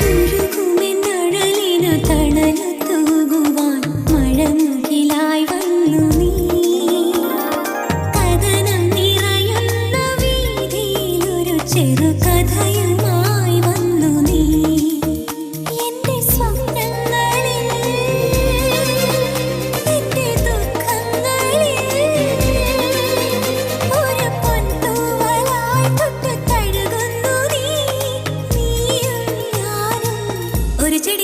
ഉരുകുമെന്നഴലിനു തണലു തൂകുവാൻ മഴമുകിലായി വന്നു നീ. കഥനം നിറയുന്ന വീതിയിലൊരു ചെറുകഥയുമായി വന്നു നീ. എന്റെ സ്വപ്നങ്ങളിൽ, എന്റെ ദുഃഖങ്ങളിൽ ഒരു പൊൻതൂവലായി തൊട്ടു തഴുകുന്നു നീ. നീയും ഞാനും ഒരു ചെടി